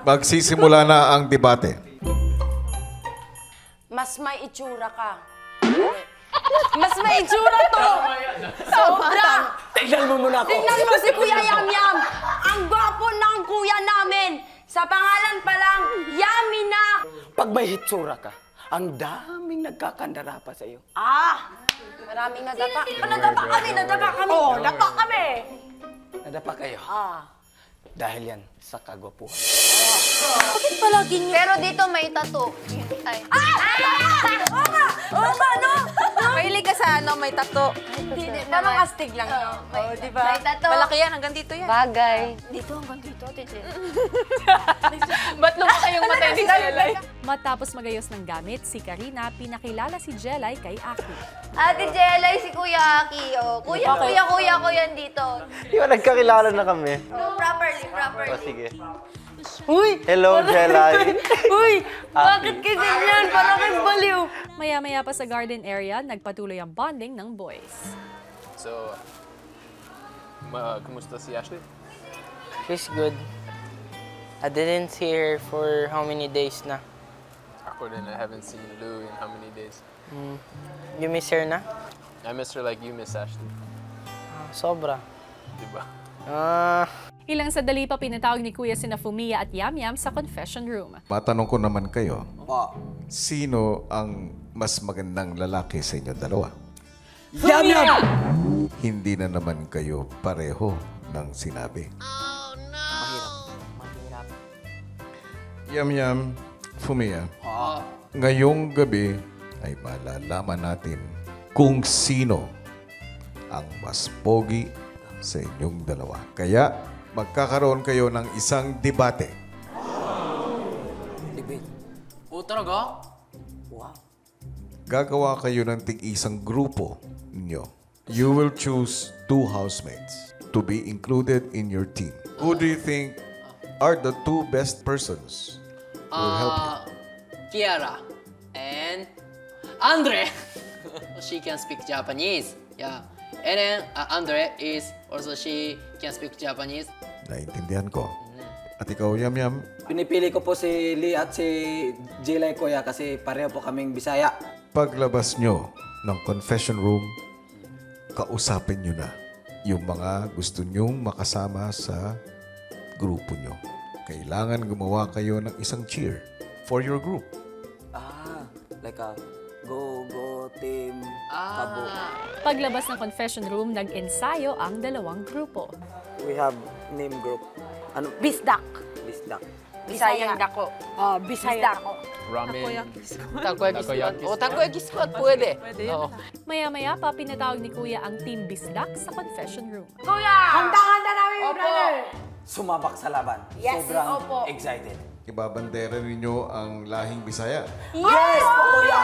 Magsisimula na ang debate. Mas may itsura ka. Mas may itsura to. Sobra. Tignan mo muna ako. Tignan mo si Kuya Yam Yam. Ang gwapo ng kuya namin. Sa pangalan pa lang, Yummy na. Pag may hitsura ka, ang daming nagkakandara pa sa'yo. Maraming nadapa. Nadapa kami, nadapa kami. Oo, nadapa kami. Nadapa kayo. Dahil yan sa kagwapuhan. Bakit palagi niyo? Pero dito may tattoo. Ay. Oo nga, no? Mahilig ka sa ano, may tattoo. Parang astig lang. Oo, di ba? May tattoo. Malaki yan, hanggang dito yan. Bagay. Dito, hanggang dito, Tete. Ba't lumaki yung mata ni Jelay? Matapos magayos ng gamit, si Karina pinakilala si Jelay kay Aki. Ate Jelay, si Kuya Aki. Oh. Kuya ko yan dito. Di ba nagkakilala na kami? Properly. O sige. Uy! Hello, Jelay. Uy! Bakit kasi yan? Parang kang baliw. Maya-maya pa sa garden area, nagpatuloy ang bonding ng boys. So, kumusta si Ashley? She's good. I didn't see her for how many days na? Ako din, I haven't seen Lou in how many days? You miss her na? I miss her like you miss Ashley. Sobra. Diba? Ilang sandali pa pinatawag ni Kuya sina Fumiya at Yam Yam sa confession room. Matanong ko naman kayo, sino ang mas magandang lalaki sa inyo dalawa? Yam Yam! Hindi na naman kayo pareho ng sinabi. Mahirap. Yam Yam, Fumiya, ngayong gabi ay malalaman natin kung sino ang mas pogi sa inyong dalawa. Kaya magkakaroon kayo ng isang debate. Debate. talaga? Wow. Gagawa kayo ng tig-isang grupo ninyo. You will choose 2 housemates to be included in your team. Who do you think are the 2 best persons who will help you? Kiara and Andre. She can speak Japanese. Yeah. And then Andre is also she can speak Japanese. Naintindihan ko. At ikaw, Yam Yam? Pinipili ko po si Lee at si Jelay, kuya, kasi pareho po kaming Bisaya. Paglabas nyo ng confession room, kausapin nyo na yung mga gusto nyong makasama sa grupo nyo. Kailangan gumawa kayo ng isang cheer for your group. Like a go team, kabo. Paglabas ng confession room, nag-ensayo ang dalawang grupo. We have name group. Ano? Bisdak. Bisdak. Bisayang dako. Bisayang dako. Ramen. Takoyaki squad. Oh, takoyaki squad pwede. Oo. Maya-maya pa pinatawag ni Kuya ang Team Bisdak sa confession room. Kuya! Handa-handa namin, brother! Sumabak sa laban. Yes, Sobrang opo. excited. Ibabandera ninyo ang lahing Bisaya. Yes, po, kuya!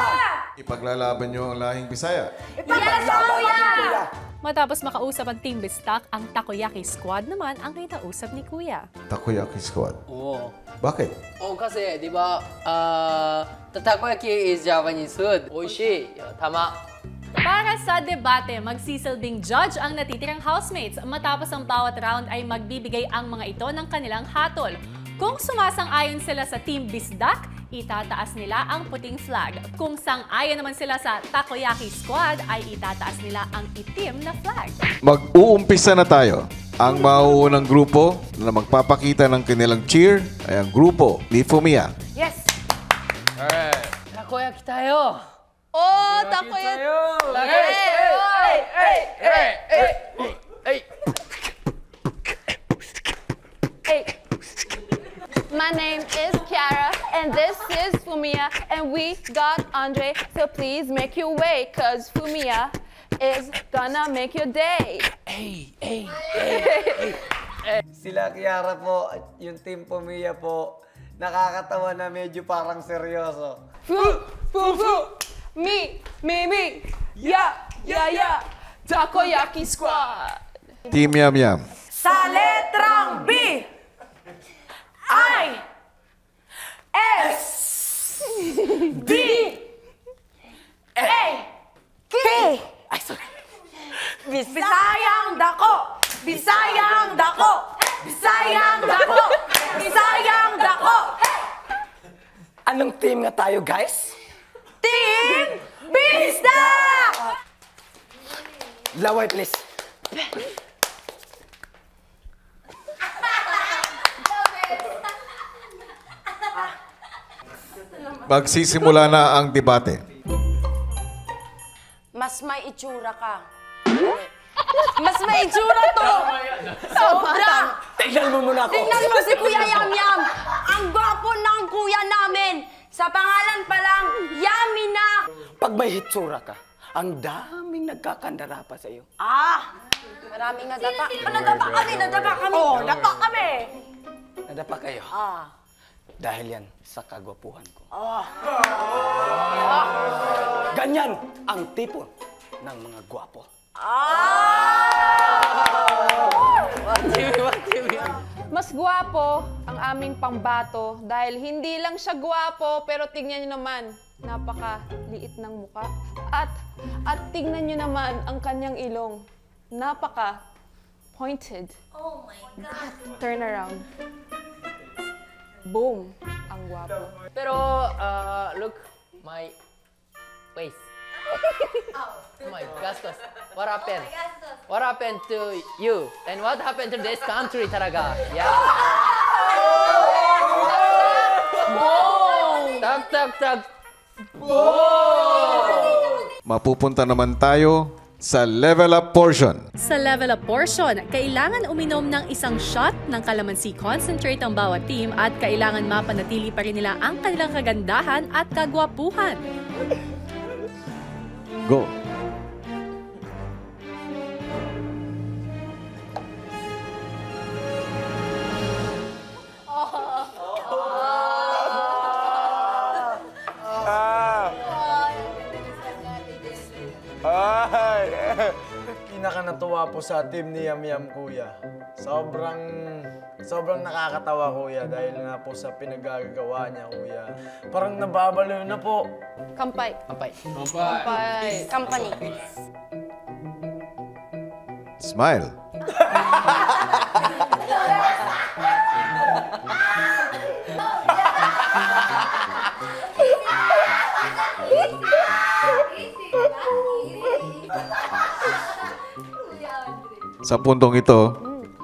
Ipaglalaban nyo ang lahing Bisaya. Ipaglaban natin, kuya! Matapos makausap ang Team Bisdak, ang Takoyaki Squad naman ang kinausap ni Kuya. Takoyaki Squad. Oo. Bakit? Oh, kasi, di ba, takoyaki is Japanese food. Oishii. Tama. Para sa debate, magsisilbing judge ang natitirang housemates. Matapos ang bawat round ay magbibigay ang mga ito ng kanilang hatol. Kung sumasang-ayon sila sa Team Bisdak, itataas nila ang puting flag. Kung sang-ayon naman sila sa Takoyaki Squad, ay itataas nila ang itim na flag. Mag-uumpisa na tayo. Ang mauunang grupo na magpapakita ng kanilang cheer ay ang grupo ni Fumiya. Yes! Alright. Takoyaki tayo. Oh, takoyaki! My name is Kiara, and this is Fumiya, and we got Andre, so please make your way, cause Fumiya is gonna make your day. Sila Kiara po at yung team Fumiya po, nakakatawa na medyo parang seryoso. Me, yeah, Takoyaki Squad. Team Yam Yam. Sa letrang B, I, S, D, A, K. Ay, sorry. Bisayang dako! Bisayang dako! Bisayang dako! Bisayang dako! Anong team nga tayo, guys? Team Bisda! Laway, please. Magsisimula na ang debate. Mas may itsura ka. Mas may itsura to! Sobra! Tignan mo muna ako. Tingnan mo si Kuya Yam Yam! Ang gwapo ng kuya namin! Sa pangalan pa lang, Yummy na! Pag may hitsura ka, ang daming nagkakandara pa sa'yo. Maraming nadapa. Nadapa kami! Nadapa kami! Oo, nadapa kami! Nadapa kayo. Dahil yan sa kagwapuhan ko. Ganyan ang tipo ng mga gwapo. Mas gwapo ang aming pangbato dahil hindi lang siya gwapo pero tingnan niyo naman, napakaliit ng muka. At tingnan niyo naman ang kanyang ilong. Napaka-pointed. Oh my God! Turn around. Boom! Ang gwapo. Pero, look, my waist. Oh my gastos. What happened? What happened to you? And what happened to this country talaga? Yeah. Boom! Tag. Mapupunta naman tayo sa level up portion. Sa level up portion, kailangan uminom ng isang shot ng calamansi concentrate ang bawat team at kailangan mapanatili pa rin nila ang kanilang kagandahan at kagwapuhan. Go. Pinakanatuwa po sa team ni Yam Yam, kuya. Sobrang nakakatawa, kuya, dahil nga po sa pinagagawa niya, kuya. Parang nababaliw na po. Kampay. Company. Smile. Sa puntong ito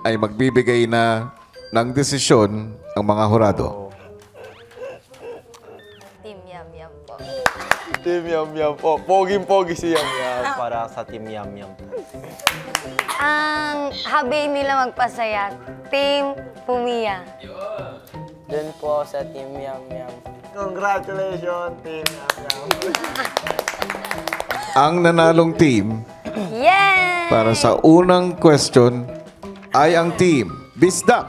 ay magbibigay na ng desisyon ang mga hurado. Team Yam Yam po. Team Yam Yam po. Poging-pogi si Yam Yam. Para sa Team Yam Yam. Ang habi nila magpasaya, Team Fumiya. Doon po sa Team Yum Yum. Congratulations, Team Yam Yam. Ang nanalong team Yes! para sa unang question ay ang team Bisdak.